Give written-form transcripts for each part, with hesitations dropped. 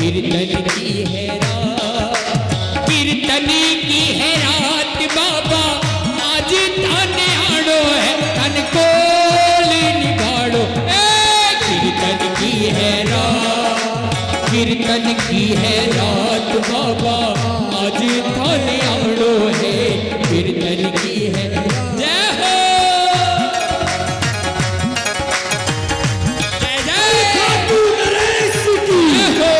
कीर्तन की है रात, कीर्तन की है रात बाबा आज थाने आड़ो है तन कोल निभाड़ो। कीर्तन की है रात, कीर्तन की है रात बाबा आज थाने आड़ो है कीर्तन की है। जय हो जय जय खाटू नरेश की जय हो।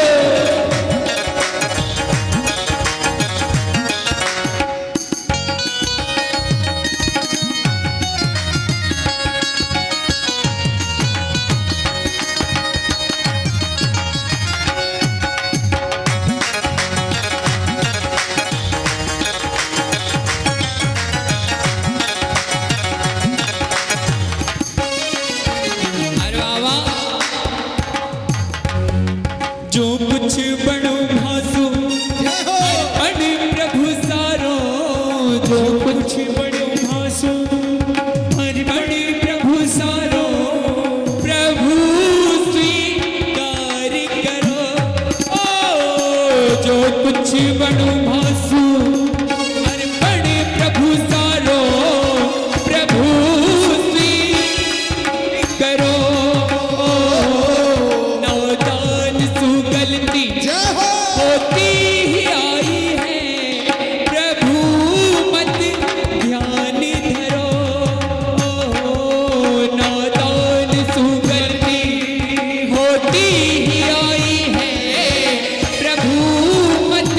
जो कुछ बड़ो भासो अर्पण प्रभु सारो, जो कुछ बड़ो भासो अर्पण प्रभु सारो, प्रभु स्वीकार करो। जो कुछ बड़ो भासो अर्पण प्रभु सारो, प्रभु स्वीकार करो। होती ही आई है प्रभु मत ध्यान धरो। नादान सुगंधी होती ही आई है प्रभु मत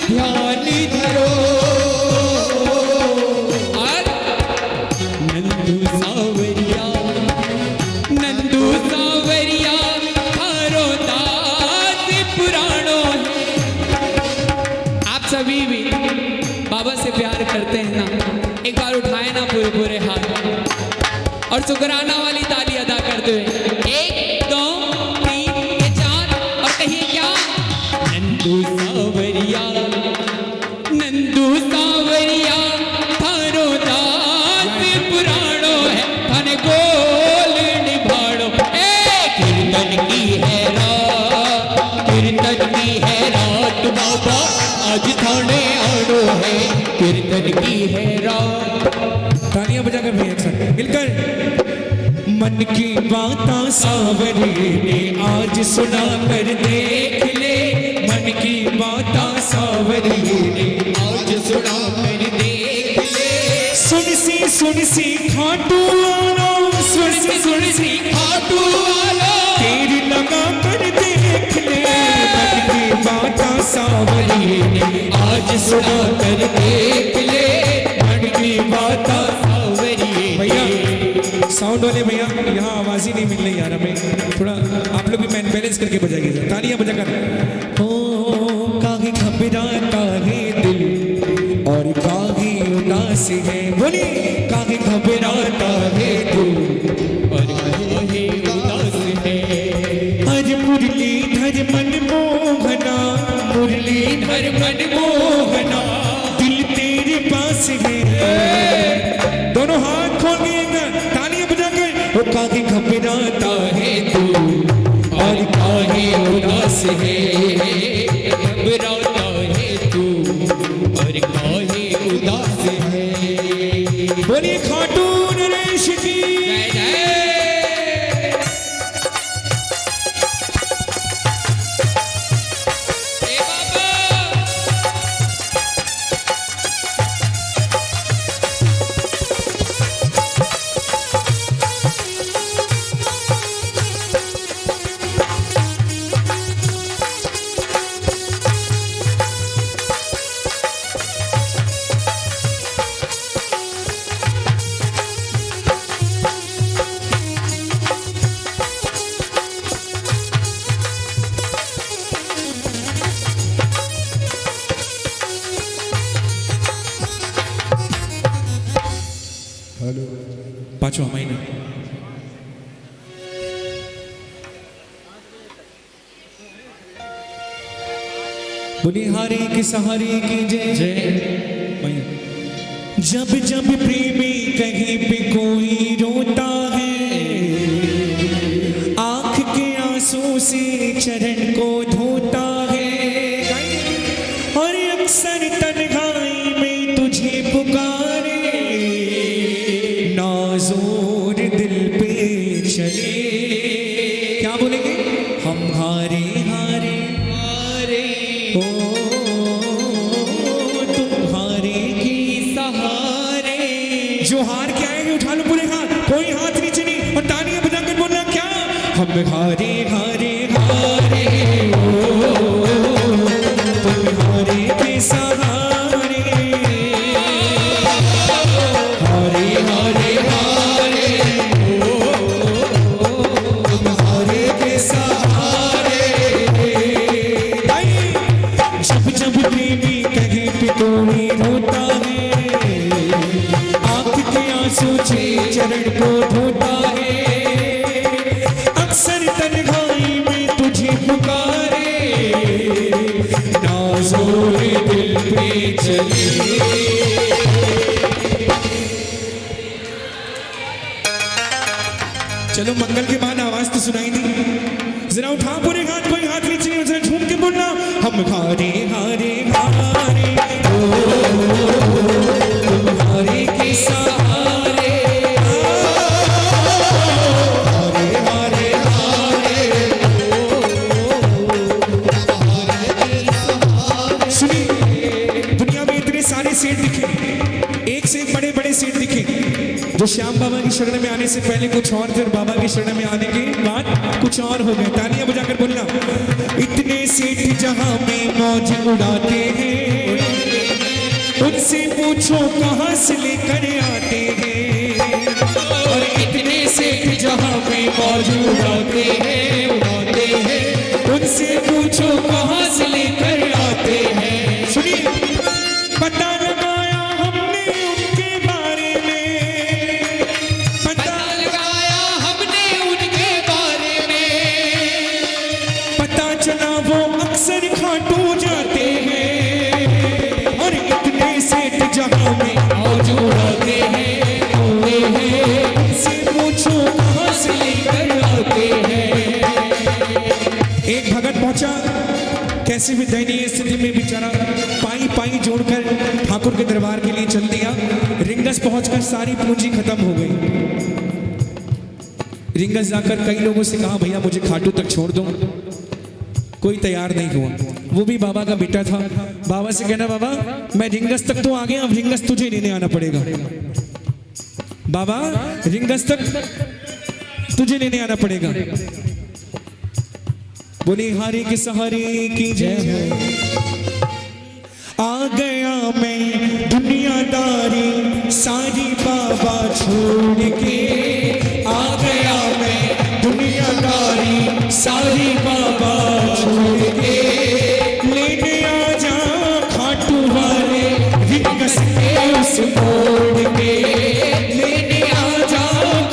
ध्यान धरो। और नंदू सावरिया, नंदू सावरिया थारो दास पुराणो है। आप सभी भी बाबा से प्यार करते हैं ना, एक बार उठाए ना पूरे पूरे हाथ और शुक्राना वाली ताली अदा करते हुए 1 2 3 4 और कहिए क्या। नंदू सावरिया, नंदू सावरिया थारो दास पुराणो है थाने गोल निभाड़ो। कीर्तन की है रात, कीर्तन की है रात बाबा आज थाने आड़ो है कीर्तन की है रात। तालियां बजाकर भी एक साथ मिलकर। मन की बातें सावरी ने आज सुना कर देख ले, मन की बातें सावरी ने आज सुना कर देख ले। सुन सी खाटू वालो, सुन सी खाटू वालो तेरी लगा कर देख ले। मन की बातें सावरी ने आज सुना कर देख ले, मन की बातें सावरी। भैया साउंड वाले भैया यहाँ आवाज ही नहीं मिल रही यार हमें, थोड़ा आप लोग भी बैलेंस करके बजाइए। तालियां बजाकर। हो काहे घबराता है दिल और काहे उदास है, बोली काहे घबराता है दिल और काहे उदास है। हर मुरलीधर मनमोहना, मुरलीधर मनमोहना दिल तेरे पास है। दोनों हाथ खोलिएगा तालियां बजाकर। वो काहे घबराता है तू और काहे उदास है, घबराता है तू और काहे उदास है। बोलिए खाटू नरेश की जय जय। ए बाबा पांचवा महीना। बोली हारे की सहारे की जय जय। जब जब प्रेमी कहीं पे कोई रोता है, आंख के आंसू से चरण को धोता हम हारे हारे हारे तुम हारे के सहारे हारे हारे हारे तुम हारे के सहारे जब जब प्रेमी कहीं पे कोई रोता है आंख के आंसू से चरण को धोता है अक्सर तन्हाई में तुझे पुकारे नाज़ोरे दिल पे चले चलो मंगल के बाद आवाज तो सुनाई नहीं जरा उठा पूरे हाथ कोई हाथ नीचे जरा झूम के बोलना हम हारे हारे हारे तुम हारे के सहारे हारे हारे हारे सुनिए दुनिया में इतने सारे सेठ दिखे एक से एक बड़े बड़े सेठ दिखे जो श्याम बाबा की शरण में आने से पहले कुछ और फिर बाबा की शरण में आने के बाद कुछ और हो गए तालियां बजाकर बोलना इतने सेठ जहां में मौज उड़ाते हैं उनसे पूछो कहां से लेकर आते हैं और इतने सेठ जहां में मौज उड़ाते हैं उनसे पूछो कहां से लेकर आते हैं सुनिए पता लगाया हमने उनके बारे में पता लगाया हमने उनके बारे में पता चला वो अक्सर खाटू जाते हैं और इतने सेठ जहां में मौजूद होते हैं उनसे पूछो कहां से लेकर आते हैं एक भगत पहुंचा कैसे भी दयनीय स्थिति में बेचारा पाई पाई जोड़कर ठाकुर के दरबार के लिए चल दिया रिंगस पहुंचकर सारी पूंजी खत्म हो गई रिंगस जाकर कई लोगों से कहा भैया मुझे खाटू तक छोड़ दो कोई तैयार नहीं हुआ वो भी बाबा का बेटा था बाबा से कहना बाबा मैं रिंगस तक तो आ गया अब रिंगस तुझे लेने आना पड़ेगा बाबा रिंगस तक तुझे लेने आना पड़ेगा बोली हारे के सहारे की जय हो आ गया मैं दुनियादारी सारी बाबा छोड़ के आ गया मैं दुनियादारी सारी बाबा छोड़ के लेने आ जा खाटू वाले रिंगस के उस मोड़ के लेने आ जा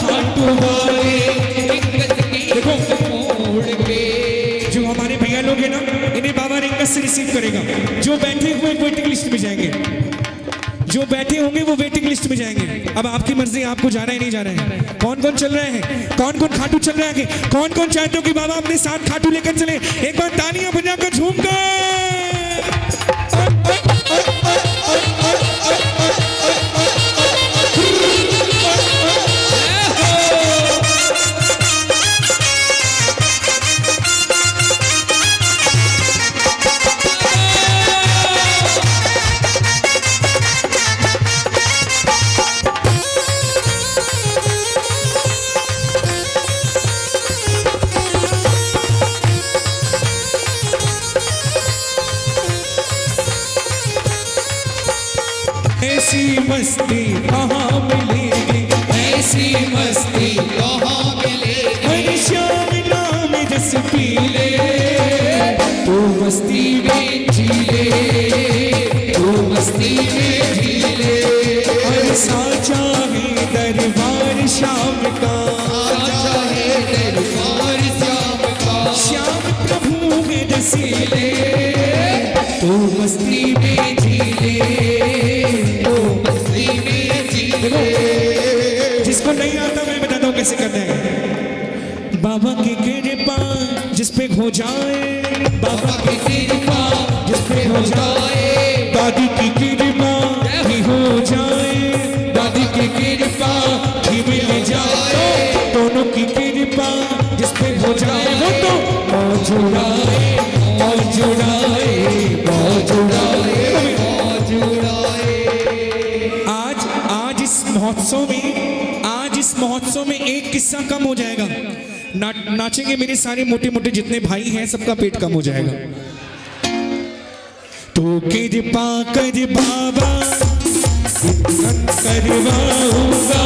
खाटू वाले देखो मोड़ के जो हमारे भैया लोग हैं ना इन्हें बाबा रिंगस से रिसीव करेगा जो बैठे हुए वेटिंग लिस्ट में जाएंगे जो बैठे होंगे वो वेटिंग लिस्ट में जाएंगे अब आपकी मर्जी आपको जाना है नहीं जाना है कौन कौन चल रहे हैं कौन कौन खाटू चल रहे हैं कौन कौन चाहते हो कि बाबा अपने साथ खाटू लेकर चले एक बार तालियां बजाकर झूमकर ऐसी मस्ती कहाँ मिलेगी ऐसी मस्ती कहाँ मिलेगी हर शाम नाम जस पी ले तू मस्ती में झीले तू मस्ती में झीले और साचा है दरबार शाम का साचा है दरबार श्याम का श्याम प्रभु है रसीले तू मस्ती में झीले तू मस्ती में झीले जिसको नहीं आता मैं बताता हूँ कैसे करना है बाबा की कृपा जिस पे हो जाए बाबा की कृपा जिस पे हो जाए दादी की कृपा भी हो जाए दादी की कृपा भी मिल जाए दोनों की कृपा जिस पे हो जाए वो तो मौजूदाए मौजूदाए मौजूदाए आज इस महोत्सव में एक किस्सा कम हो जाएगा ना नाचेंगे मेरे सारे मोटे मोटे जितने भाई हैं सबका पेट कम हो जाएगा। तो कृपा कर बाबा करवाऊंगा,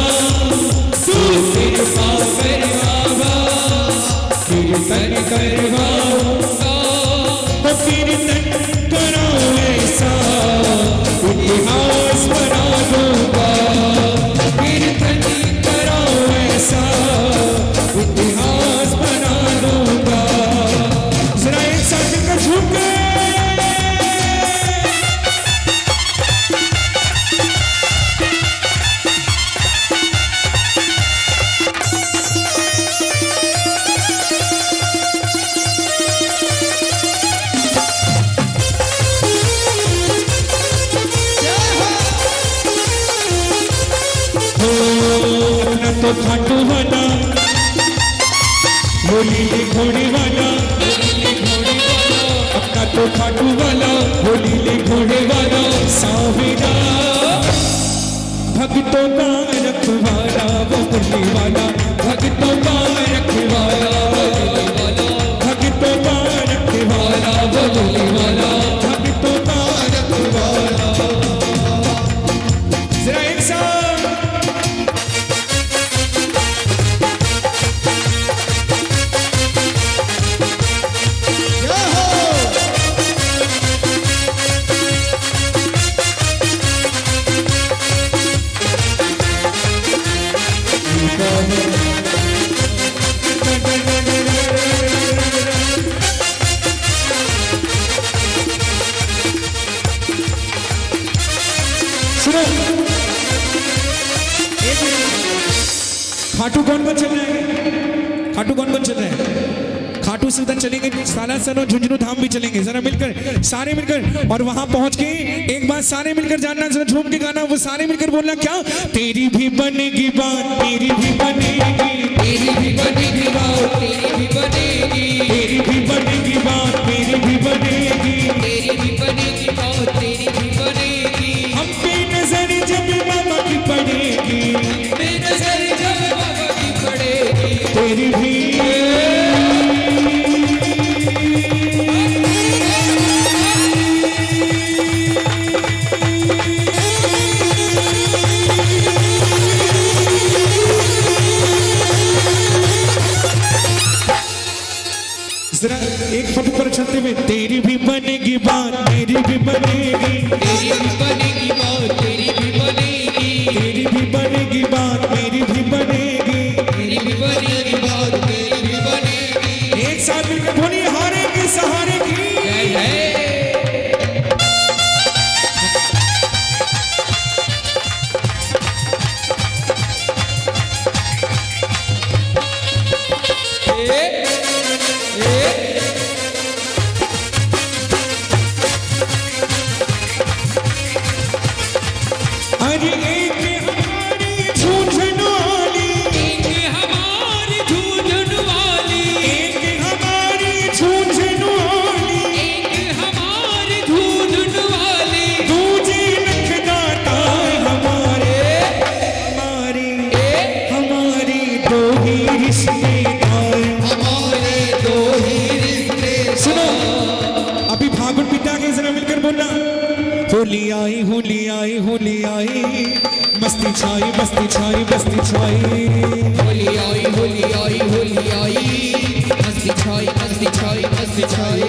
तू कृपा कर बाबा कीर्तन करवाऊंगा, कीर्तन कराओ ऐसा इतिहास बना दूंगा, कीर्तन कराओ ऐसा इतिहास बना दूंगा। जरा एक साथ मिलकर झूम के तो खाटू वाला होली ले घोड़े वाला, अपना तो खाटू वाला होली ले घोड़े वाला, सावेरा भक्तों का रखवाला वो मुरली वाला, भक्तों का रखवाला भक्तों का रखवाला वो मुरली वाला, भक्तों का रखवाला। जरा एक साथ खाटू कौन चल रहा है? खाटू कौन चल रहा है? खाटू से उधर चलेंगे, सालासर और झुंझुनू धाम भी चलेंगे। जरा मिलकर सारे मिलकर, और वहां पहुंच के एक बात सारे मिलकर जानना, जरा झूम के गाना, वो सारे मिलकर बोलना क्या? तेरी भी बनेगी बात, मेरी भी बनेगी, तेरी भी बनेगी बात, तेरी भी बनेगी, तेरी भी बनेगी बात, मेरी भी बनेगी, तेरी भी बनेगी बात, तेरी भी बनेगी। हम पे नजर जब बाबा की पड़ेगी, बेनज़र जब बाबा की पड़ेगी, तेरी भी जरा एक फट पर चलते हुए, तेरी भी बनेगी बात, मेरी भी बनेगी, तेरी भी बनेगी बात, तेरी भी बनेगी, तेरी भी बनेगी बात, मेरी भी बनेगी। तेरी भी बनेगी बात, तेरी भी बनेगी। एक साथ मिलकर बोलिए, हारे के सहारे की जय जय। अरे एक हमारी झूझन वाली, एक हमारी झूझन वाली, एक हमारी झूझन वाली, एक हमारी झूझन वाली, दूजे नखदाता हमारे, हमारी हमारी दो ही रिश्तेदार। हमारे दो ही रिश्ते। सुनो, अभी फागुन पिता के जरा मिलकर बोलना, होली आई होली आई होली आई, मस्ती छाई मस्ती छाई मस्ती छाई, होली आई होली आई होली आई, मस्ती छाई मस्ती छाई मस्ती छाई।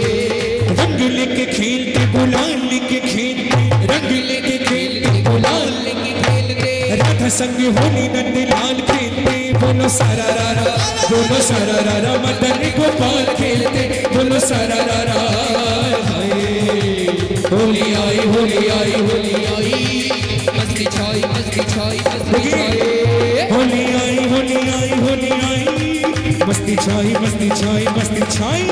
रंग लेके खेलते गुलाल लेके खेलते, रंग लेके खेलते गुलाल, लेके खेलते, राधा संग होली नंद लाल खेलते, बोलो सारा रारा, बोलो सारा रारा, मदन गोपाल खेलते, बोलो सारा रारा। होली आई होली आई होली आई, मस्ती छाई मस्ती छाई मस्ती छाई। होली आई होली आई होली आई, मस्ती छाई मस्ती छाई मस्ती छाई।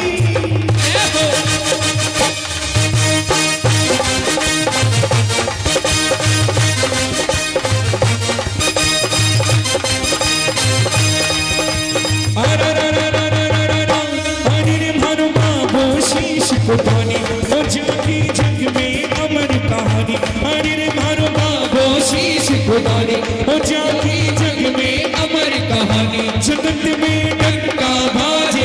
कुटानी वो जाकी जग में अमर कहानी, अरे रे मारो बाबो शीश कुटानी वो जाकी जग में अमर कहानी, जगत में डंका बाजे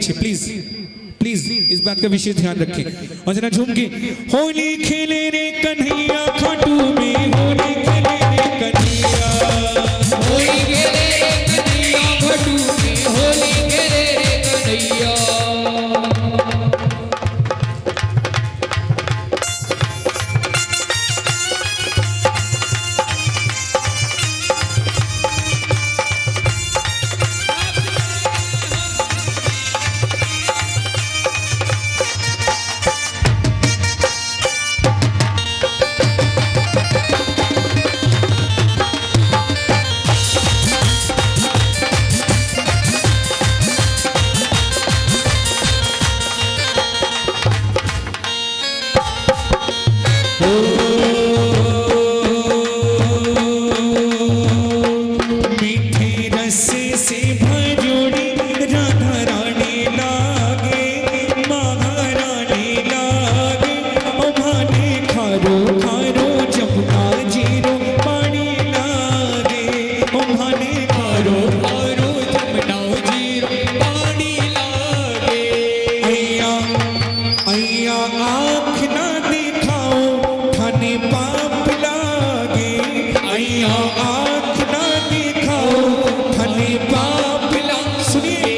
चाहिए, प्लीज प्लीज इस बात का विशेष ध्यान रखें। और जरा झूम के होली खेले रे कन्हैया खाटू में, होली खेले रे कन्हैया, होली खेले रे कन्हैया घटू में, होली खेले रे कन्हैया। मीठे रस से भजोड़ी राधा रानी लागे, महारानी लागे, ओ भाने खारो खारो जमुना जीरो पानी लागे, ओ भाने खारो खारो जमुना जीरो पानी लागे। अय्या अय्या आँख ना दिखाओ थाने पाप लागे, अय्या आँख ना दिखाओ थाने पाप लागे। सुनिए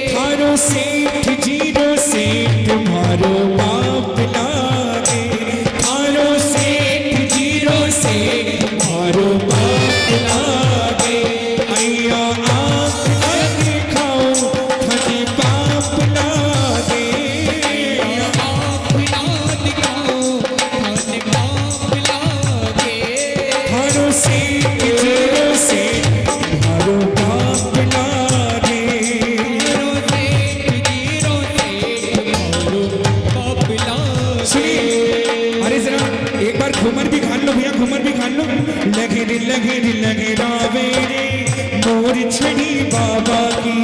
थारो सेठ जीरो सेठ मारो पाप लागे, थारो सेठ जीरो सेठ मारो पाप लागे, अय्या आँख ना दिखाओ थाने पाप लागे। आप ना दिखाओ थाने पाप लागे। थारो सेठ जीरो सेठ मारो पाप लागे। जीरो सेठ जीरो सेठ मारो पाप लागे। सुनिए अरे जरा एक बार घूमर भी खान लो भैया, घूमर भी खान लो। लगे रे रावे रे मोर छड़ी बाबा की,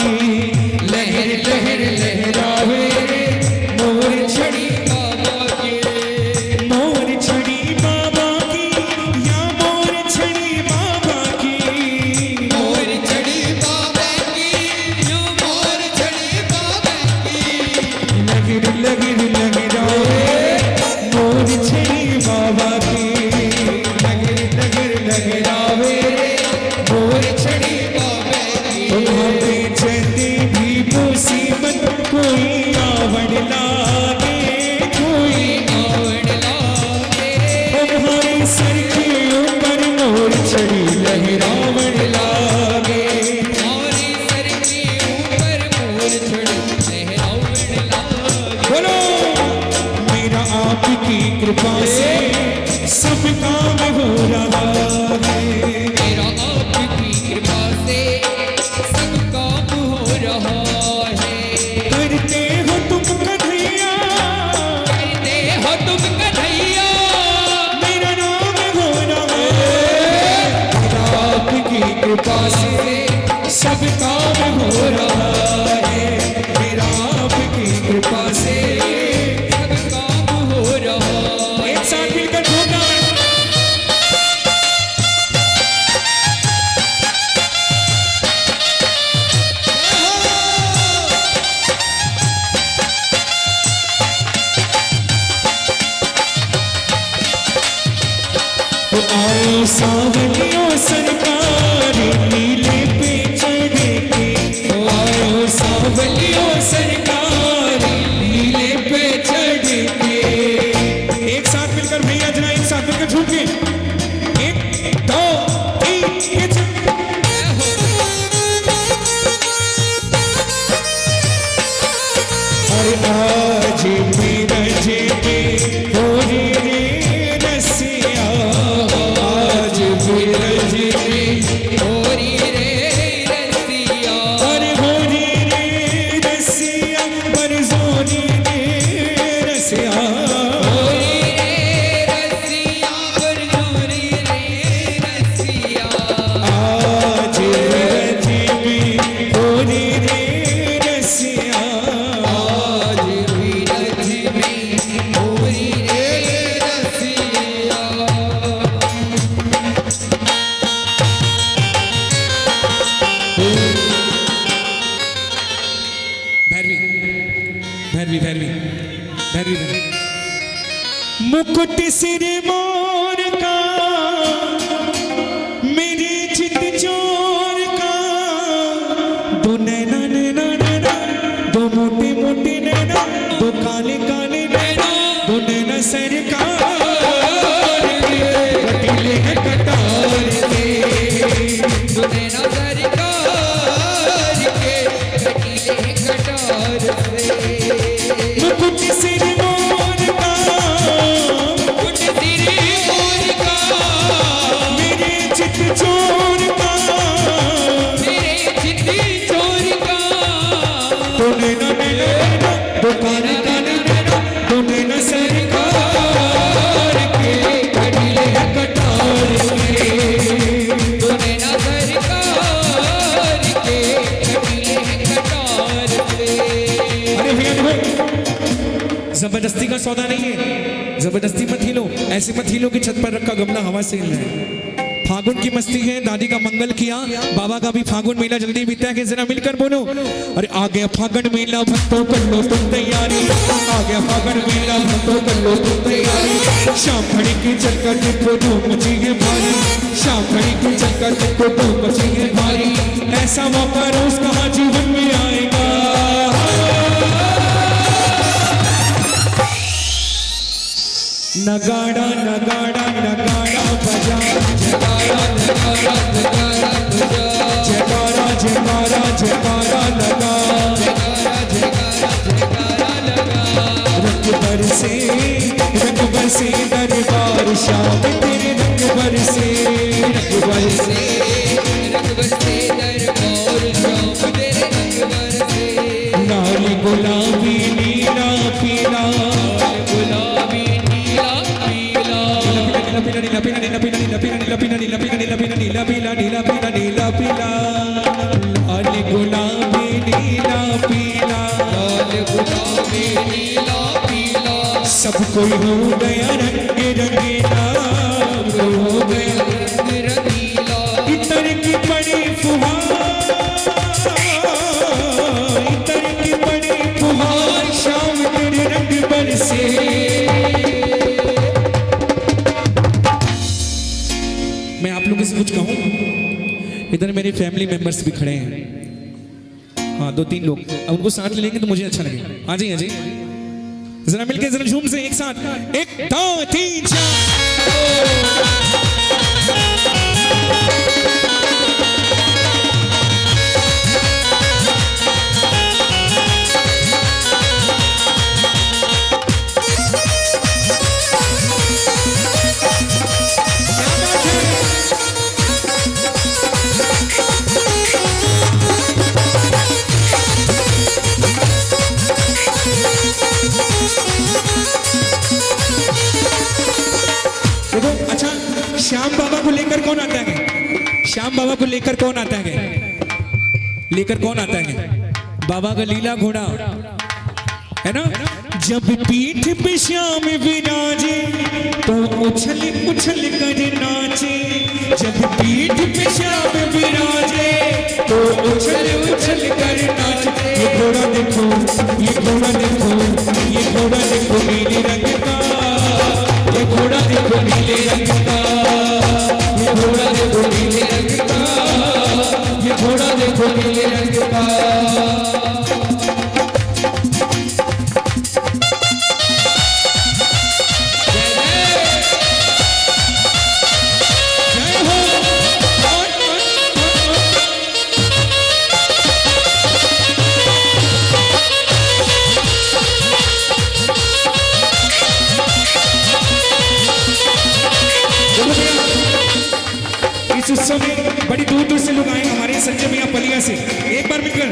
लहर लहर लहरावे रे मोर छड़ी बाबा के। मोर छड़ी बाबा की या मोर छड़ी बाबा की, मोर छड़ी बाबा की, यो मोर छड़ी बाबा की। लगे रावे मोर छड़ी बाबा की, लगे रावे रे मोर छड़ी बाबा की। तुम्हारे चलते भी मुसीबत कोई आवड़ लागे, कोई आवड़ लागे। तुम्हारे सर के ऊपर मोर छड़ी लहरावड़ लागे। हमारे सर के ऊपर मोर छड़ी लहरावड़ लागे। बोलो मेरा आपकी कृपा से सब काम हो रहा है, मेरा आपकी कृपा से सब काम हो रहा है। करते हो तुम कन्हैया, करते हो तुम कन्हैया, मेरा नाम हो रहा है। आपकी कृपा से सब काम हो रहा है, मेरा आपकी कृपा से सब काम हो रहा है। एक साथ मिलकर ठोकना है। तो आओ सावलियों सरकार नीले पे चढ़े के, तो आओ सावलियों सरकार नीले पे चढ़े के। एक साथ मिलकर भैया जरा एक साथ मिलकर झूके, एक दो तीन ये अरे आज मेरा जेबे हो रे रसिया, आज मेरा जेबे होरी रे रसिया, अरे हो रे रसिया, मुकुट सिर मोर का मेरे चित चोर का दो नैना नैना नैना दो मोटे मोटे नैना दो काले काले नैना दो नैना सरकार कटीले हैं कटार के दो नैना सरकार के कटीले हैं कटार से मुकुट सिर मोर का मुकुट सिर मोर का मेरे चित चोर का मेरे चित चोर का दो नैना नैना नैना दो काले काले नैना दो नैना सरकार के कटीले हैं कटार के दो नैना सरकार के कटीले हैं कटार से अरे भैया देखो जबरदस्ती का सौदा नहीं है जबरदस्ती मत हिलो ऐसे मत हिलो कि छत पर रखा गमला हवा से हिल रहा है फागुन की मस्ती है दादी का मंगल किया बाबा का भी फागुन मेला जल्दी बीता है जरा मिलकर बोलो अरे आ गया फागुन मेला भक्तों कर लो तुम तैयारी आ गया फागुन मेला भक्तों कर लो तुम तैयारी शाम खड़ी की चलकर देखो धूम मची है भारी शाम खड़ी की चलकर देखो धूम मची है भारी ऐसा मौका रोज कहाँ जीवन में आएगा नगाड़ा नगाड़ा नगाड़ा बजा जगारा जगारा जगारा बजा जयकारा जयकारा जयकारा लगा जगारा जगारा जगारा लगा रंग बरसे दरबार शाम तेरे रंग बरसे रंग बरसे दरबार शाम तेरे रंग बरसे लाल गुलाबी नीला पीला गुलाबी नीला पीला नीला पीला नीला पीला नीला पीला नीला पीला नीला पीला नीला पीला नीला पीला नीला पीला नीला पीला नीला पीला लाल गुलाबी नीला पीला लाल गुलाबी नीला पीला सब कोई हो गया रंग रंगीला कोई हो गया रंग रंगीला इतर की बड़ी फुहार इतर की बड़ी फुहार शाम तेरे रंग बरसे मैं आप लोगों से कुछ कहूं इधर मेरे फैमिली मेंबर्स भी खड़े हैं हाँ 2-3 लोग अब उनको साथ ले लेंगे तो मुझे अच्छा लगेगा आ जाइए जरा मिलके जरा झूम से एक साथ 1 2 3 देखो अच्छा श्याम बाबा को लेकर कौन आता है श्याम बाबा को लेकर कौन आता है लेकर कौन आता है बाबा का लीला घोड़ा है ना जब पीठ पे श्याम विराजे तो उछल उछल कर नाचे जब पीठ पे श्याम विराजे तो उछल उछल कर नाचे ये घोड़ा देखो ये घोड़ा देखो ये घोड़ा देखो नीले रंग का ये घोड़ा देखो नीले रंग का ये घोड़ा देखो नीले रंग का ये घोड़ा देखो नीले रंग का जय हो इस उत्सव में बड़ी दूर दूर से लोग आए हमारे संजय भैया पलिया से एक बार मिलकर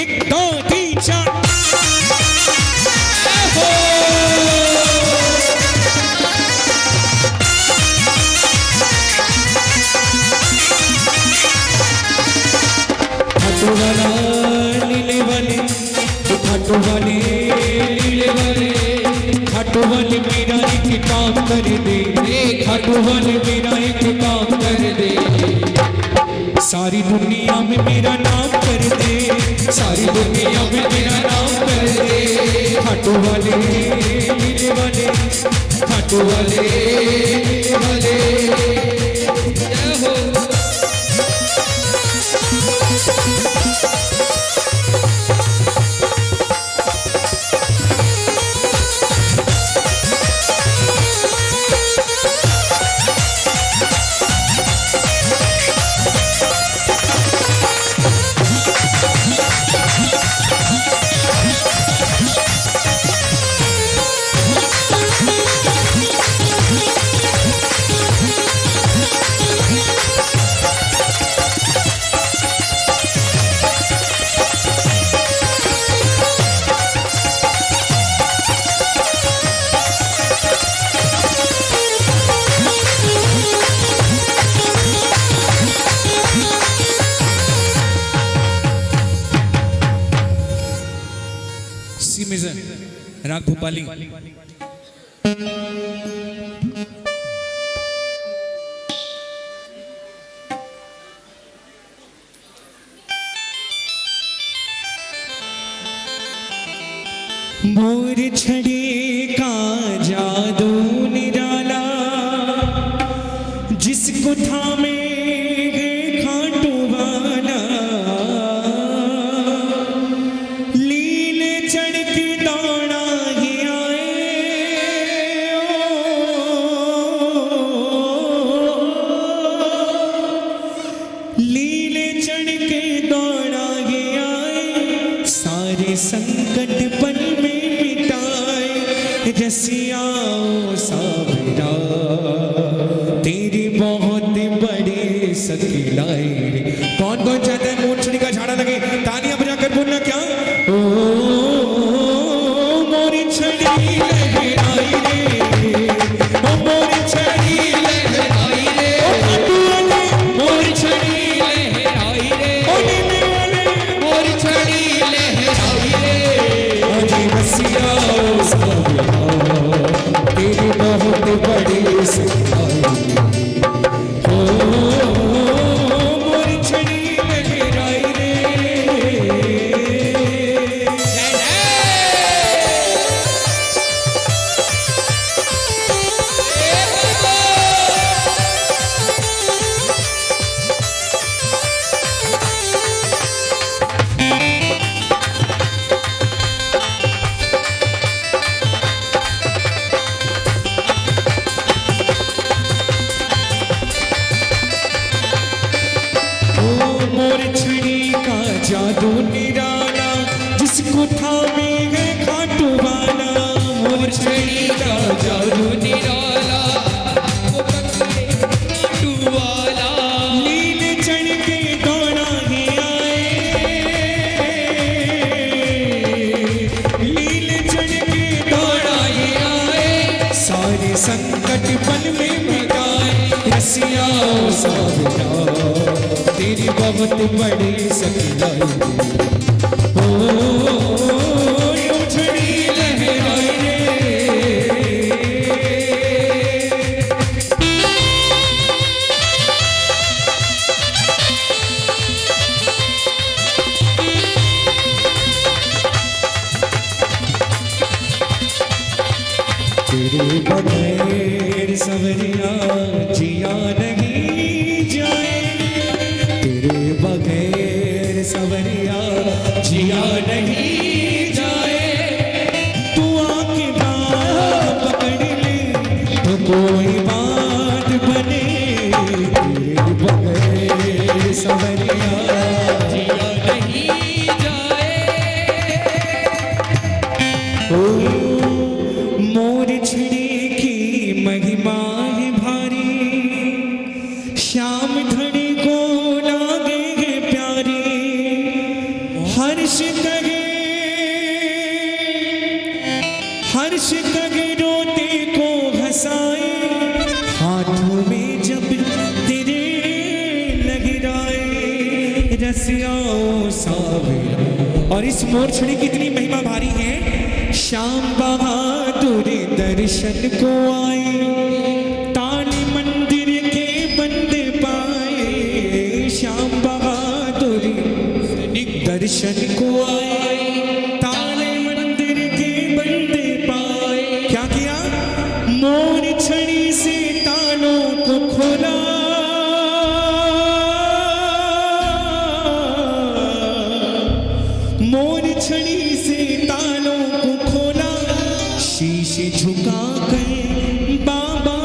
1 2 3 4 खाटू वाला लीले वाले खाटू वाले लीले वाले खाटू वाले मेरा एक काम कर दे खाटू वाले मेरा एक काम कर दे सारी दुनिया में मेरा नाम कर दे, सारी दुनिया में मेरा नाम कर दे। खाटू वाले लीले वाले, खाटू वाले लीले वाले, जय हो। राग भोपाली। मोर छड़ी का जादू निराला, जिसको थामे खाटू वाला, लीले चढ़ के दौड़ा ही आए, लीले चढ़ के दौड़ा ही आए, सारे संकट पल में रसियाओ सावरा, तेरी बहुत बड़ी सखिलाई रे। कौन कौन चाहता है मोरछड़ी का झाड़ा लगे? तालियां बजाकर बोलना क्या? ओ मोरछड़ी लहराई रे, ओ मोरछड़ी लहराई रे, ओ खाटू वाले मोरछड़ी लहराई रे, ओ नीले वाले मोरछड़ी लहराई रे। अजी रसियाओ सावरा, तेरी बहुत बड़ी सखिलाई हो, मोरछड़ी लहराई रे। मोरछड़ी का जादू निराला, जिसको थामे है खाटू वाला, मोरछड़ी का जादू निराला, खाटू वाला, लीले चढ़ के दौड़ा ही आए, लीले चढ़ के दौड़ा ही आए, सारे संकट पल में मिटाए। रसियाओ सावरा, तेरी बहुत बड़ी सखिलाई हो, मोरछड़ी लहराई रे। तेरे बगैर सवरिया जिया नहीं जाए, तेरे बगैर सवरिया जिया नहीं जाए। तू आके बात पकड़ ले तो कोई बात बने, तेरे बगैर सवरिया जिया नहीं जाए। ओ मोरछड़ी की महिमा है भारी, श्याम धड़ी को लागे है प्यारी, हर्ष कहे रोते को हंसाए, हाथों में जब तेरे लहराए। रसियाओ सावरा, और इस मोरछड़ी की इतनी महिमा भारी है, श्याम बहादुर दर्शन को आए, ताली मंदिर के बंद पाए। श्याम दर्शन को आए, ताले मंदिर के बंदे पाए। क्या किया? मोर छड़ी से तालों को खोला, मोर छड़ी से तालों को खोला, शीशे झुका कर बाबा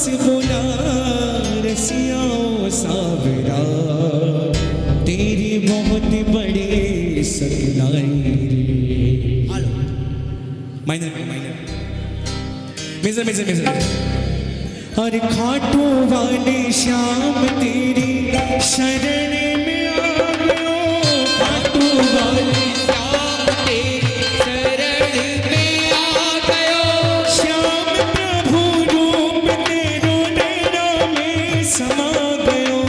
से बोला, रसियाओ सावरा तेरी बहुत बड़ी सकलाई रे। Minor major major major. अरे खाटू वाले श्याम तेरी शरण में आ गयो, खाटू वाले श्याम तेरी शरण में आ गयो, श्याम प्रभु रूप तेरो नैना में समा गयो।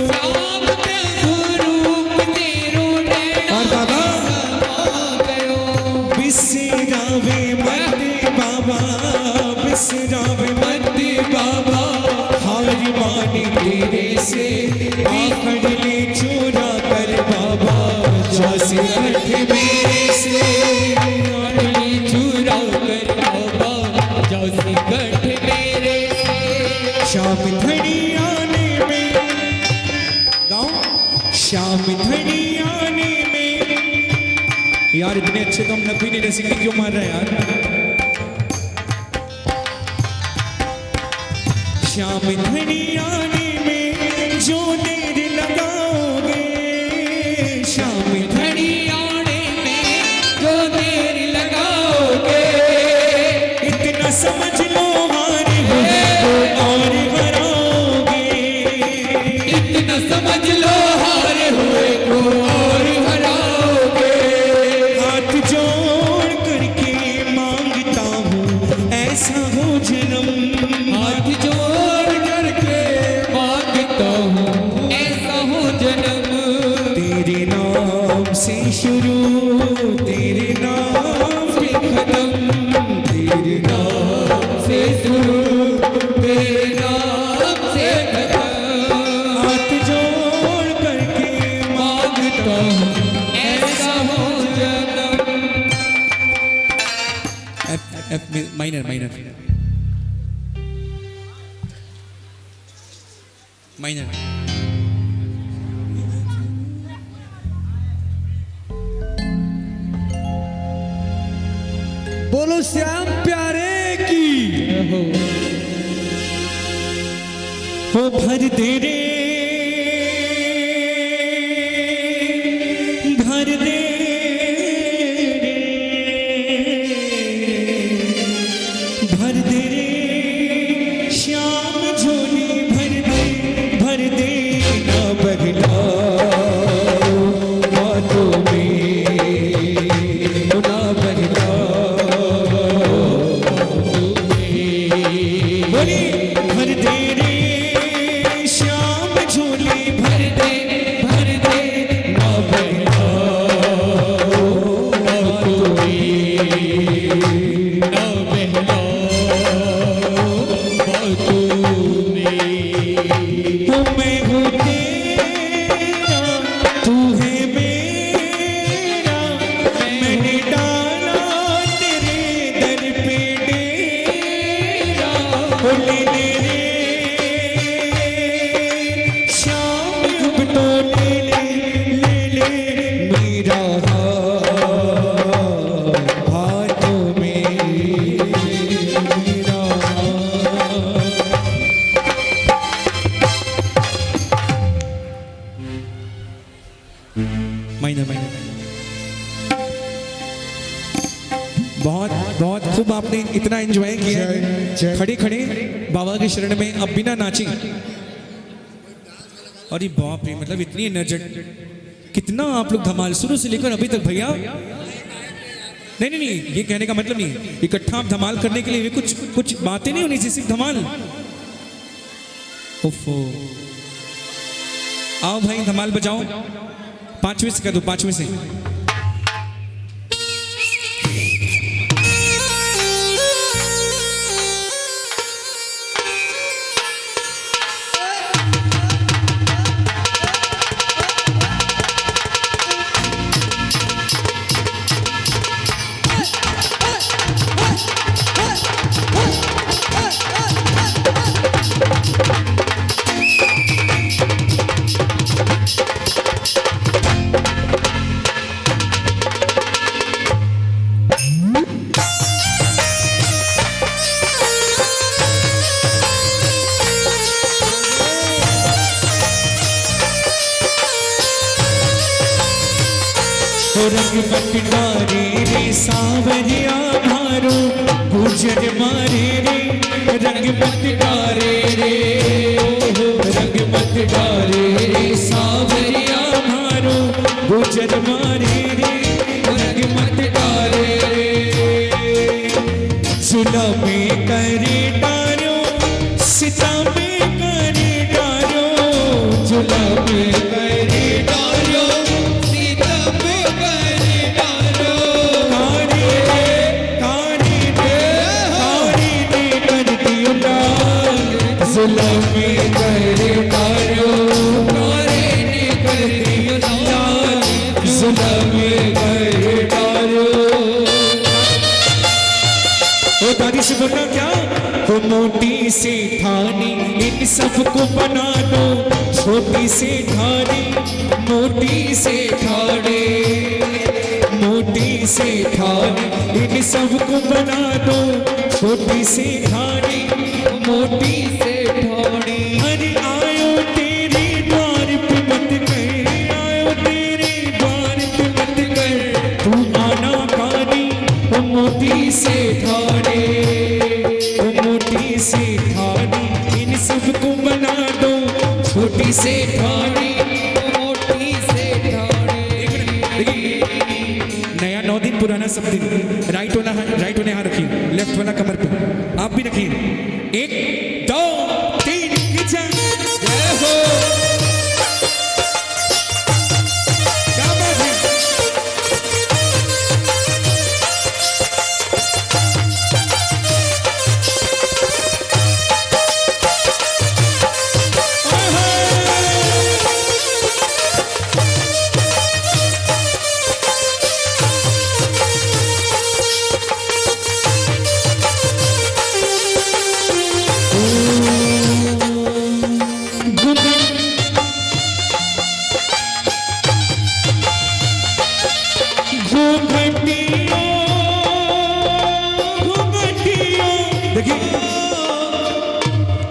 श्याम प्रभु रूप तेरो नैना और बाबा समा गयो। बिसरावे मत बाबा, बिसरावे मत बाबा, हार मानी तेरे से आखड़ ले चोरा कर बाबा, जैसे हठ मेरे से आखड़ी चुरा कर बाबा, जैसे गठ मेरे से। शाम घड़ी आने में, गाँव शाम घड़ी आने में। यार इतने अच्छे तो हम नकवी नहीं रेसिपी क्यों मार रहे हैं यार? शाम घड़ी आने में जो देर लगाओगे, शाम घड़ी आने में जो देर लगाओगे, इतना समझ लो हार हो और हराओगे, इतना समझ लो हार हुए को और हराओगे। हाथ जोड़ करके मांगता हूँ ऐसा हो जन्म, हाथ जोड़ करके मांगता हूँ ऐसा हो जन्म, तेरे नाम से शुरू तेरे नाम पे खत्म, तेरे नाम से शुरू तेरे नाम से खत्म। हाथ जोड़ करके मांगता हूँ ऐसा हो जन्म। F minor minor minor. बोलो श्याम प्यारे की। हो भर दे रे, भर दे रे, भर दे रे श्याम झोली भर दे ना बगला बातों में, ना बगला बोली भर दे रे श्याम झोली भर दे ना बगला बातों में, ना बहला बातों में। हो मैं हूँ तेरा तू है मेरा, मैंने डाला तेरे दर पे डेरा, हो ले ले रे श्याम अब तो ले ले मेरा हाथों में मेरा माइनर माइनर। बहुत बहुत खूब आपने इतना एंजॉय किया है खड़े खड़े बाबा की शरण में, अब बिना नाची। और ये बाप रे, मतलब इतनी एनर्जेटिक, कितना आप लोग धमाल शुरू से लेकर अभी तक भैया। नहीं नहीं नहीं, ये कहने का मतलब नहीं, इकट्ठा आप धमाल करने के लिए ये कुछ बातें नहीं होनी चाहिए, सिर्फ धमाल। ओफो, आओ भाई धमाल बजाओ, 5वीं से कर दो, 5वीं से। रंग बटकारे रे सावरिया मारो गुजर मारे रे रंग बटकारे रे रंग बटकारे रे सावरिया मारो गुजर मारे रे रंग बटकारे रे जुल्म करे डारो सिता में करे डारो जुल्म करे डारो जुल्म करे डारो कारे ने कर दियो लाल जुल्म करे डारो ओ दादी से बोलना क्या वो मोटी से थानी इन सबको बना दो छोटी से थानी मोटी से थाने मोटी से थानी इन सबको बना दो छोटी से थानी मोटी से ठाणे अरे आयो तेरे द्वार पे मत कर आयो तेरे द्वार पे मत कर तू आना कानी ओ मोटी से ठाणे ओ मोटी से ठाणे इन सबको बना दो छोटी से ठाणे मोटी से ठाणे नया 9 दिन पुराना सब दिन राइट वाला यहाँ रखिए लेफ्ट वाला कमर पे आप भी रखिए 1 2 3 जय हो क्या बात है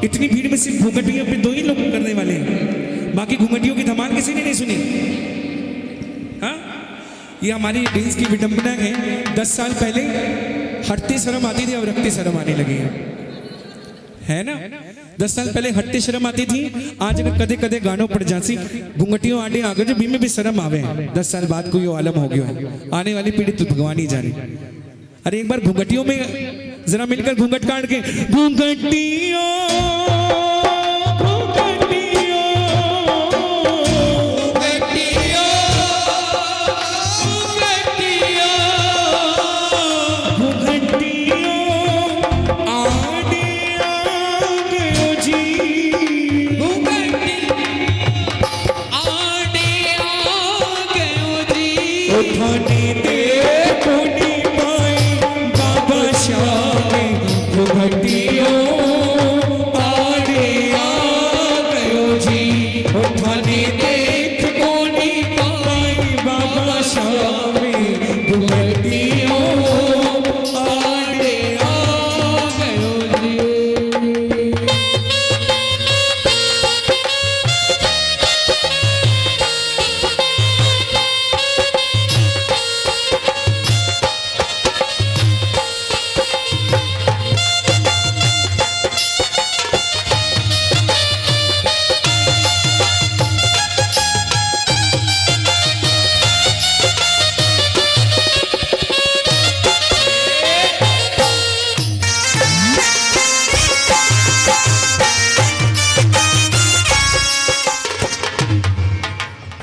इतनी भीड़ में सिर्फ घूंघटियों पे 2 ही लोग करने वाले हैं बाकी घूंघटियों की धमाल किसी ने नहीं सुनी हाँ ये हमारी डांस की विडंबना है 10 साल पहले हटती शर्म आती थी अब रखती शर्म आने लगी है ना 10 साल पहले हटती शर्म आती थी आज अगर कदे कदे गानों पड़ जाती घूंघटियों आने आगे जो बीच में भी शर्म आवे 10 साल बाद कोई आलम हो गया आने वाली पीढ़ी तो भगवान ही जाने अरे एक बार घूंघटियों में जरा मिलकर घूंघट काट के घूंघटियों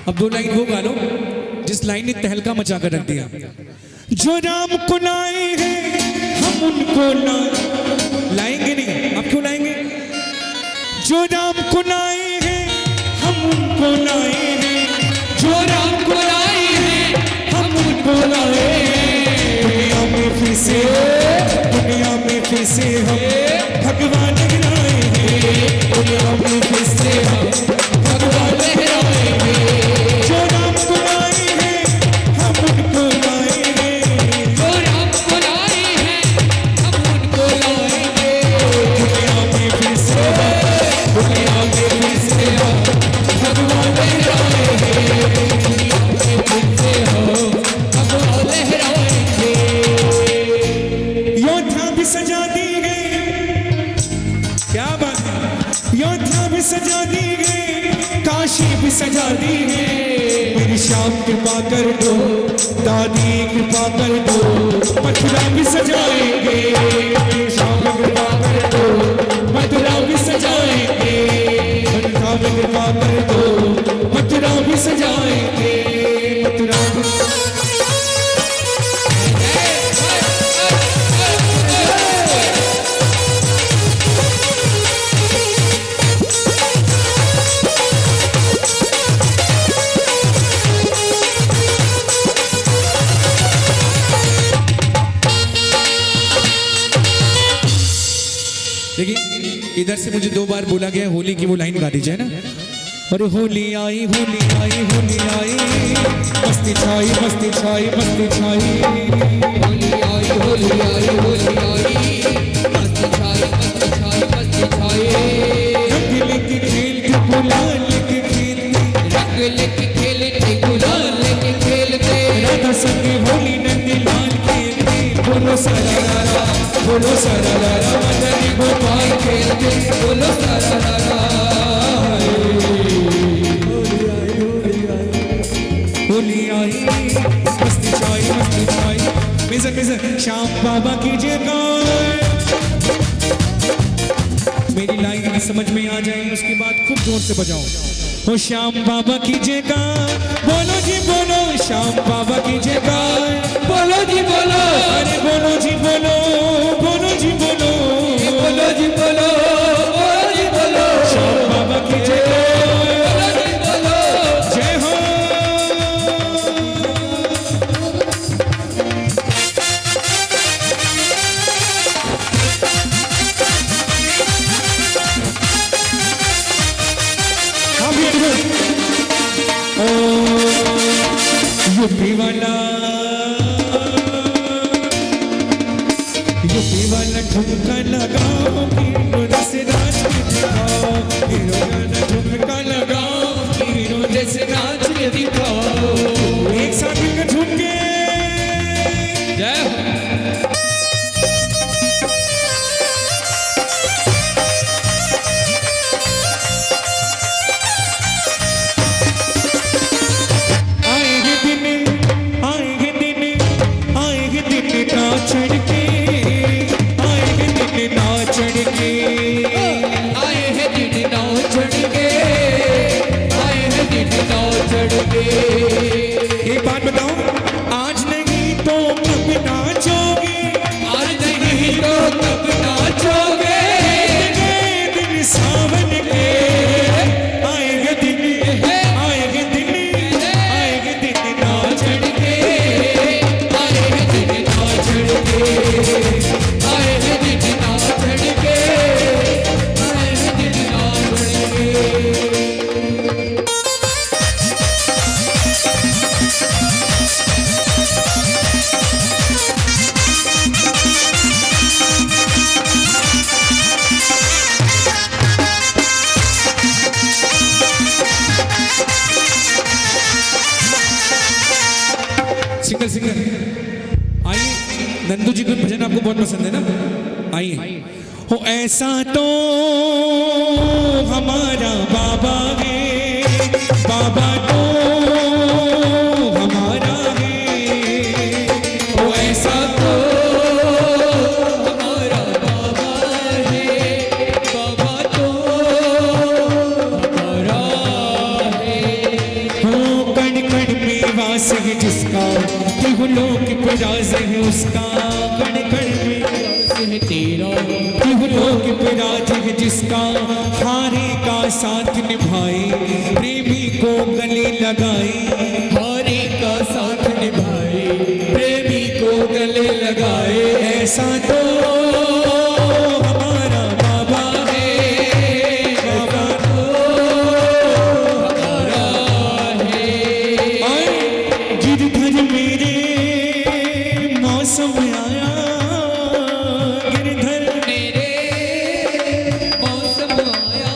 अब 2 लाइन वो गा लो जिस लाइन ने तहलका मचा कर रख दिया जो राम को लाए हैं हम उनको लाएंगे नहीं आप क्यों लाएंगे जो राम को लाए हैं हम उनको लाए हैं जो राम को लाए हैं हम उनको लाए हैं दुनिया में फिर से हम भगवान गिराए हैं दुनिया में फिर से हम भगवान गिराए हैं जो राम को लाए हैं हम उनको लाए हैं जो राम को लाए हैं हम उनको लाएंगे दुनिया में फिर से हम भगवान गिराए हैं दुनिया में फिर से हम सजा दी है, काशी भी सजा दी है। मेरी श्याम कृपा कर दो, दादी कृपा कर दो, मथुरा भी सजाएंगे। मेरी श्याम कृपा कर दो, मथुरा भी सजाएंगे। मथुरा में कृपा कर दो, मथुरा भी सजाएंगे। मथुरा भी देखिए, इधर से मुझे 2 बार बोला गया होली की वो लाइन गा दीजिए ना। अरे होली आई होली आई होली आई, मस्ती छाई मस्ती छाई मस्ती छाई। होली आई होली आई होली आई, मस्ती छाई मस्ती छाई मस्ती छाई। रंग लेके खेलते गुलाल लेके खेलते, रंग लेके खेलते गुलाल लेके खेलते। राधा संगे होली नंदी लाल खेलते। बोलो सारा रारा, बोलो सारा रारा, मदन गोपाल खेलते बोलो सारा रारा। होली आई मस्ती छाई मस्ती छाई। मिजर मिजर श्याम बाबा की जयकार। मेरी लाइन समझ में आ जाए उसके बाद खूब जोर से बजाओ। हो श्याम बाबा की जयकार, बोलो जी बोलो श्याम बाबा की जयकार। बोलो जी बोलो, अरे बोलो जी बोलो, बोलो जी बोलो, बोलो जी बोलो, बोलो जी बोलो। श्याम बाबा की जयकार। बोलो जी बोलो, जय हो। हाँ भैया, यूपी वाला, यूपी वाला ठुमका लगाओ, हीरो जैसे नाच के दिखाओ। हीरो वाला ठुमका लगाओ, हीरो जैसे नाच के दिखाओ। एक साथ मिलकर झूम के जय हो। आएंगे दिन, आएंगे दिन, आएंगे दिन ना चढ़ के, आएंगे दिन ना चढ़ के। आए हैं दिन नाव चढ़ के, आए हैं दिन नाव चढ़ के। एक बात बताओ, आज नहीं तो कब नाचोगे? आज नहीं तो कब नाचोगे? आएंगे दिन सावन के, आएंगे दिन, आएंगे दिन, आएंगे दिन ना चढ़ के। आए हैं दिन नाव चढ़ के, आए हैं दिन नाव चढ़ के, आए हैं दिन नाव चढ़ के। सिंगर सिंगर आइए, नंदू जी का भजन आपको बहुत पसंद है ना? आइए। हो ऐसा तो हमारा बाबा है, बाबा तो हमारा है। हो ऐसा तो हमारा बाबा है, बाबा तो हमारा है। हो कण कण में वास है जिसका, तिहुलों की प्रयास है उसका। कण कण में है तेरा, तिहुलों की प्रयास है जिसका, हारे का साथ निभाए, प्रेमी को गले लगाए। हारे का साथ निभाए, प्रेमी को गले लगाए। ऐसा तो हमारा बाबा है, बाबा तो हमारा है। आए गिरधर मेरे मौसम आया, गिरधर मेरे मौसम आया।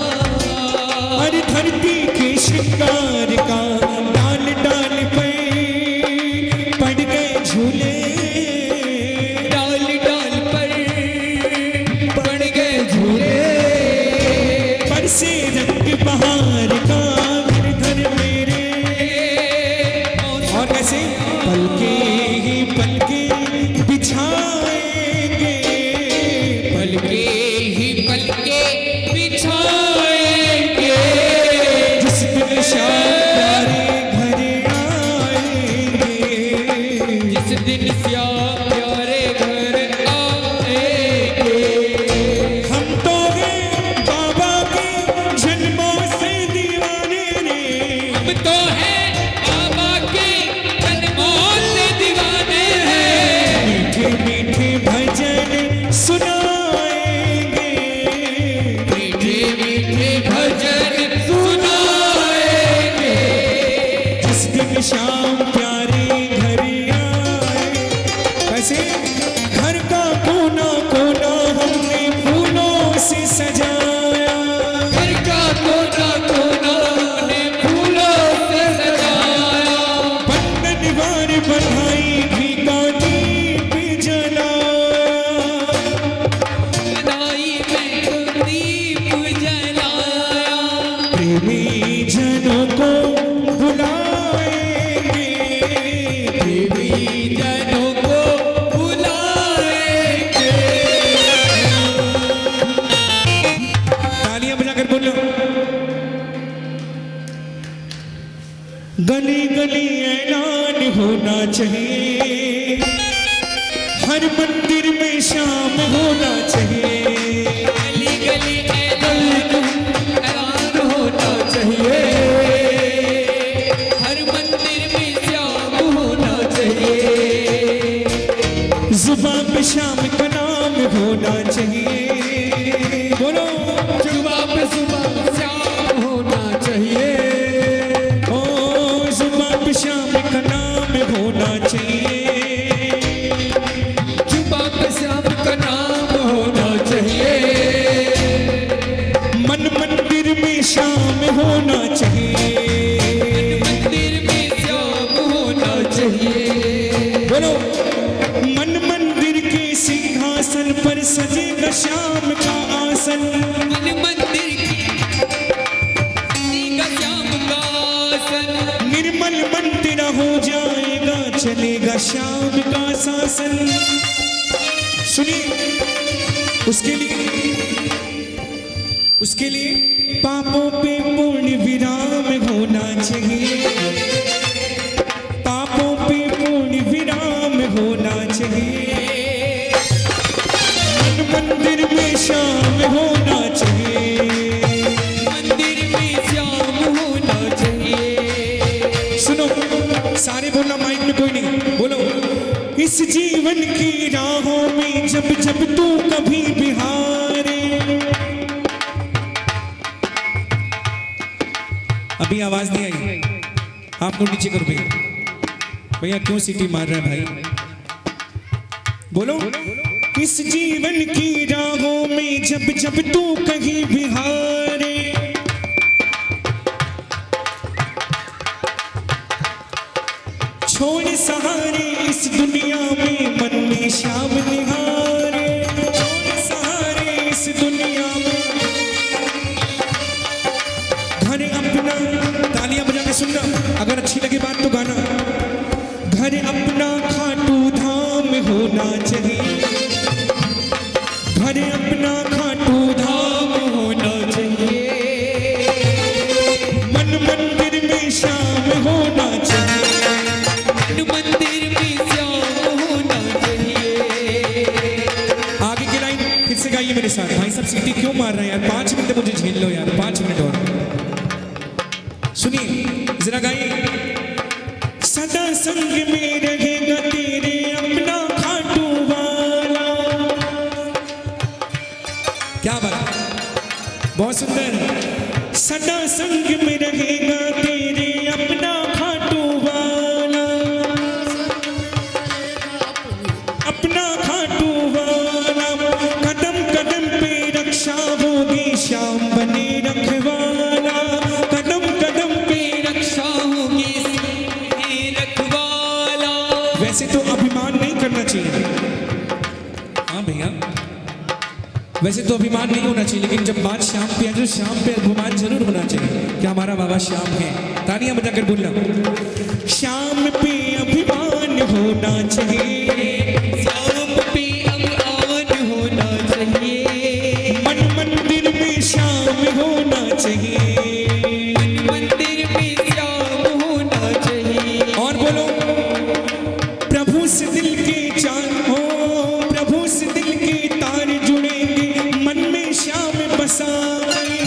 हर धरती के शिकार का, डाल डाल पे पड़ गए झूले। डाल डाल पर प्रेमी जनों को बुलाएंगे, प्रेमी जनों को बुलाएंगे। तालियां बजाकर बोलो। गली गली ऐलान होना चाहिए, हर मंदिर में शाम होना चाहिए। गली गली ऐलान होना चाहिए, हर मंदिर में शाम होना चाहिए। जुबान पे शाम का नाम होना चाहिए। बोलो जुबां पे सुबह शाम होना चाहिए। ओ जुबान पे शाम का नाम होना चाहिए। जुबां पे शाम का नाम होना चाहिए। मन मंदिर में शाम होना चाहिए। मंदिर में शाम होना चाहिए। बोलो मन मंदिर के सिंहासन पर सजेगा शाम का आसन। मन मंदिर की शाम का आसन। निर्मल मन तेरा हो जाएगा, चलेगा शाम का शासन। सुनिए उसके लिए पापों पे पूर्ण विराम होना चाहिए। पापों पे पूर्ण विराम होना चाहिए। मन मंदिर में शाम होना चाहिए। मंदिर में शाम होना चाहिए। सुनो सारे बोलना, माइक में कोई नहीं। बोलो इस जीवन की राहों में जब जब तू कभी बिहारे। अभी आवाज नहीं आई, आपको नीचे करो भैया। भैया क्यों सीटी मार रहा है भाई? बोलो इस जीवन की राहों में जब जब तू कहीं बिहारे। छोड़ सहारे इस दुनिया में मन में शाम निहारे। छोड़ सहारे इस दुनिया में घर अपना। तालियां बजा के सुनना, अगर अच्छी लगे बात तो गाना। घर अपना खाटू धाम होना चाहिए। घर अपना खाटू धाम होना चाहिए। मन मंदिर में शाम होना चाहिए। मंदिर में शाम होना चाहिए। आगे की लाइन फिर से गाइए मेरे साथ। भाई सब सीटी क्यों मार रहे हैं यार? 5 मिनट मुझे झेल लो यार, 5 मिनट और सुनिए जरा गाइए। सदा संग में रहेगा तेरे अपना खाटू वाला। क्या बात, बहुत सुंदर। सदा संग में रहेगा तेरे अपना खाटू वाला। अपना खाटू वाला कदम कदम पे रक्षा होगी, श्याम बने रखवाला। कदम कदम पे रक्षा होगी रखवाला। वैसे तो अभिमान नहीं करना चाहिए। हाँ भैया, वैसे तो अभिमान नहीं होना चाहिए, लेकिन जब बात श्याम पे है तो श्याम पे अभिमान जरूर होना चाहिए कि हमारा बाबा श्याम है। तालियां बजाकर बोलना, श्याम पे अभिमान होना चाहिए। शाम पे अभिमान होना चाहिए। मन मंदिर में शाम होना चाहिए। मंदिर में शाम होना चाहिए। और बोलो प्रभु से दिल के चार हो, प्रभु से दिल के तार जुड़ेंगे, मन में श्याम बसाए।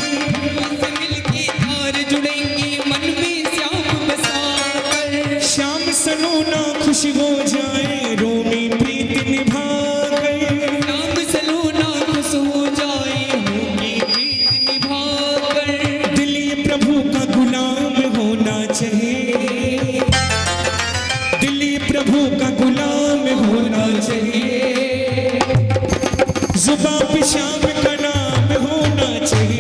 दिल की तार जुड़ेंगी, मन में श्याम बसाकर। श्याम सलोना खुश हो जाए, रोमी प्रीत निभा गए। श्याम सलोना खुश हो जाए, होगी प्रीत निभाकर। दिल ये प्रभु का गुलाम होना चाहिए। दिल ये प्रभु का गुलाम होना चाहिए। जुबां पे श्याम का नाम होना चाहिए।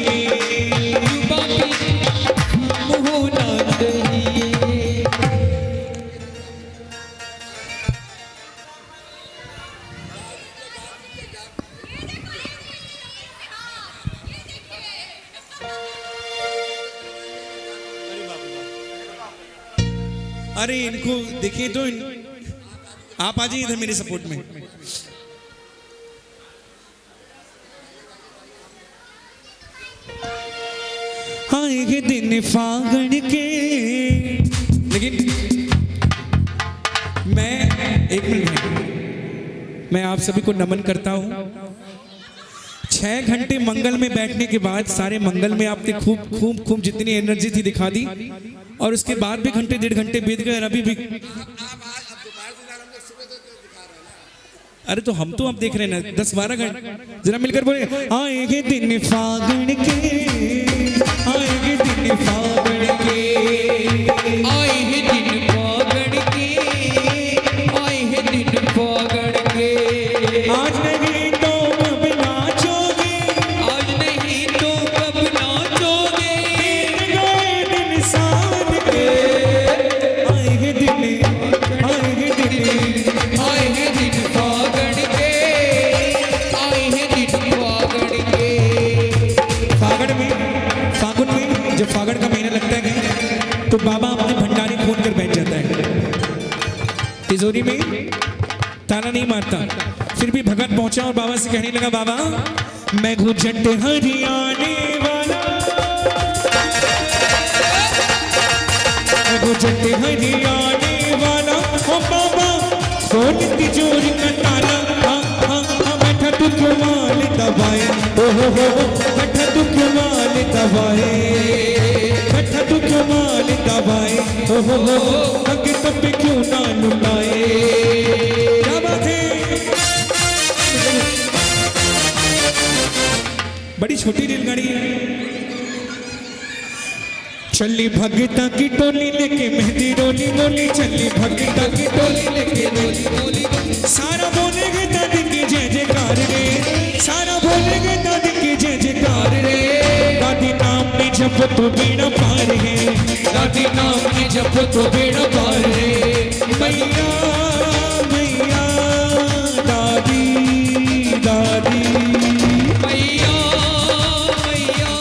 अरे इनको देखिए तो आप आ जाइए इधर मेरे सपोर्ट में। आएंगे दिन फागण के, लेकिन मैं एक मिनट, मैं आप सभी को नमन करता हूं। 6 घंटे मंगल में बैठने के बाद सारे मंगल में आपने खूब खूब खूब जितनी एनर्जी थी दिखा दी, और उसके बाद भी घंटे 1.5 घंटे बीत गए, अभी भी। अरे तो हम तो अब देख रहे हैं ना 10-12 घंटे, जरा मिलकर बोले आएंगे दिन फागण के, आएंगे दिन फागण के, आए हैं दिन फागण के, आए हैं दिन फागण के। आज नहीं तो कब नाचोगे, आज नहीं तो कब नाचोगे, गए दिन सान के, आएंगे दिन, आएंगे दिन, आए हैं दिन फागण के, आए हैं दिन फागण के। फागण में, फागुन में जब फागण का महीना लगता है तो बाबा अपने भंडारे खोल कर बैठ जाता है तिजोरी में, ताला नहीं मारता। फिर भी भगत पहुंचा और बाबा से कहने लगा, बाबा मैं घुजट हरियाणे वाला, मैं घुजट हरियाणे वाला, ओ बाबा खोल तिजोरी का ताला। हाँ हाँ हाँ, बैठा दुख माल दबाए, ओ हो बैठा दुख माल दबाए, बैठा दुख माल दबाए, ओ हो अगे तब क्यों ना लुटाए। क्या बात है, बड़ी छोटी रेलगाड़ी है। चली भगता की टोली लेके मेहंदी रोली बोली, चली भगता की टोली लेके मेहंदी रोली, सारा बोलेंगे दादी की जय जयकार रे, सारा बोलेंगे दादी की जय जयकार रे। दादी नाम में जप तो बेड़ा पार है, दादी नाम में जप तो बेड़ा पार है। मैया मैया दादी दादी, मैया मैया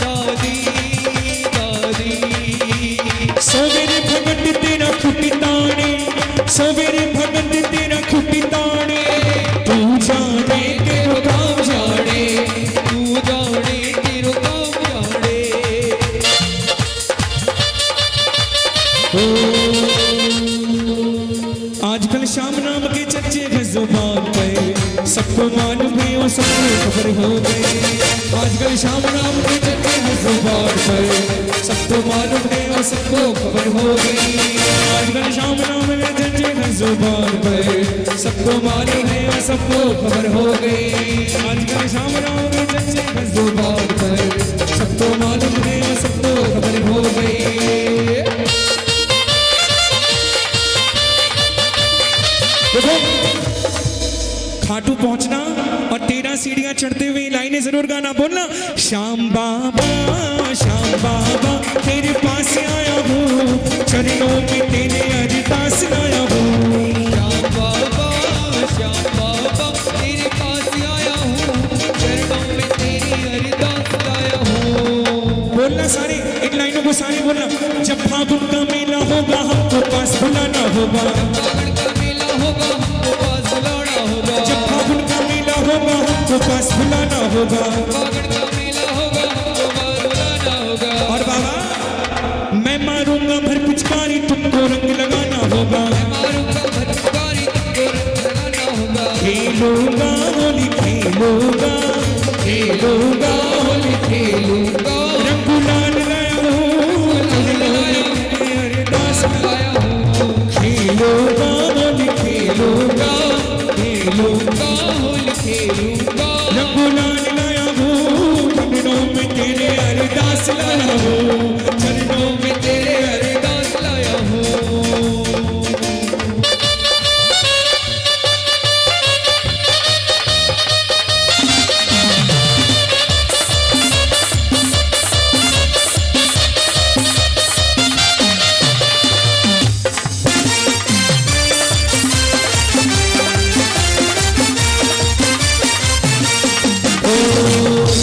दादी दादी। सवेरे भगत तेरा खुटी ताने, सवेरे भगत तेरा खुटी ताने, तू जाने तेरो गाँव जाने, तू जाने तेरो काम जाने। आजकल शाम नाम के चर्चे हैं जुबान पे, सबको मालूम है और सबको खबर हो गई। आजकल शाम नाम के चर्चे हैं जुबान पे, सबको मालूम है और सबको खबर हो गई। आजकल शाम नाम के चर्चे हैं जुबान पे, सबको मालूम है और सबको खबर हो गई। आजकल शाम नाम के चर्चे हैं जुबान पे, सबको मालूम है और सबको खबर हो गई। देखो खाटू पहुंचना और 13 सीढ़ियां चढ़ते हुए लाइनें जरूर गाना, बोलना श्याम बाबा तेरे पास आया हूँ, चरणों में तेरे अरदास लाया हूँ। श्याम बाबा तेरे पास आया हूँ, चरणों में तेरी अरदास लाया हूँ। बोलना सारे, इन लाइनों को सारे बोलना। जब फागुन का मेला होगा हमको पास बुलाना होगा, फागुन का मेला होगा हमको पास बुलाना होगा, जब फागुन का मेला होगा हमको पास बुलाना होगा। फागुन का मेला होगा हमको पास बुलाना होगा। और बाबा मैं मारूंगा भर पिचकारी, तुमको रंग लगाना होगा, मैं मारूंगा भटकारी, तुमको रंग लगाना होगा। खेलूंगा होली खेलूंगा, खेलूंगा होली खेलूंगा रंग गुलाल लाया हूँ, अरदास लाया हूँ। खेलूंगा होली खेलूंगा, खेलूंगा होली खेलूंगा रंग गुलाल लाया हूँ, चरणों में तेरे अरदास लाया हूँ, चरणों में तेरे अरदास लाया हूँ।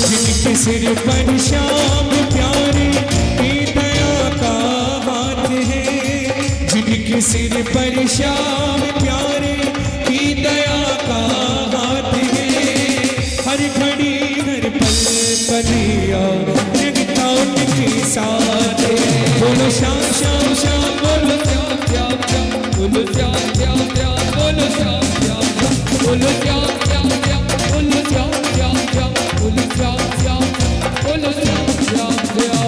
जिनके सिर पर श्याम प्यारे की दया का हाथ है, कलिया जगता उनके साथ बोलो श्याम श्याम श्याम बोलो श्याम श्याम श्याम बोलो श्याम श्याम श्याम बोलो श्याम श्याम श्याम बोलो श्याम श्याम श्याम बोलो श्याम श्याम श्याम बोलो श्याम श्याम श्याम बोलो श्याम श्याम श्याम।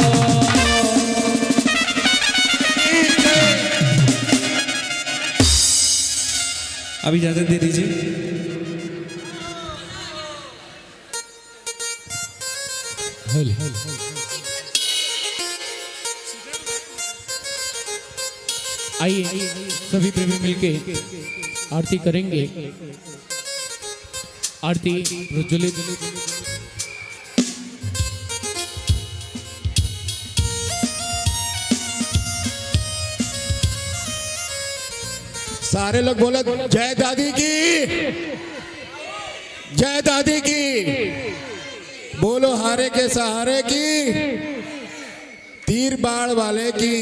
अब इजाजत दे दीजिए। आइए सभी प्रेमी मिलके आरती करेंगे। आरती प्रज्वलित सारे लोग बोले जय दादी की, जय दादी की, बोलो हारे के सहारे की, तीर बाढ़ वाले की।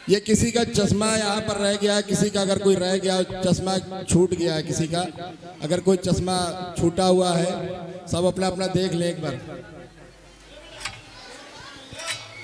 ये किसी का चश्मा यहाँ पर रह गया, किसी का अगर कोई रह गया चश्मा छूट गया है किसी का, अगर कोई चश्मा छूटा हुआ है सब अपना अपना देख ले एक बार।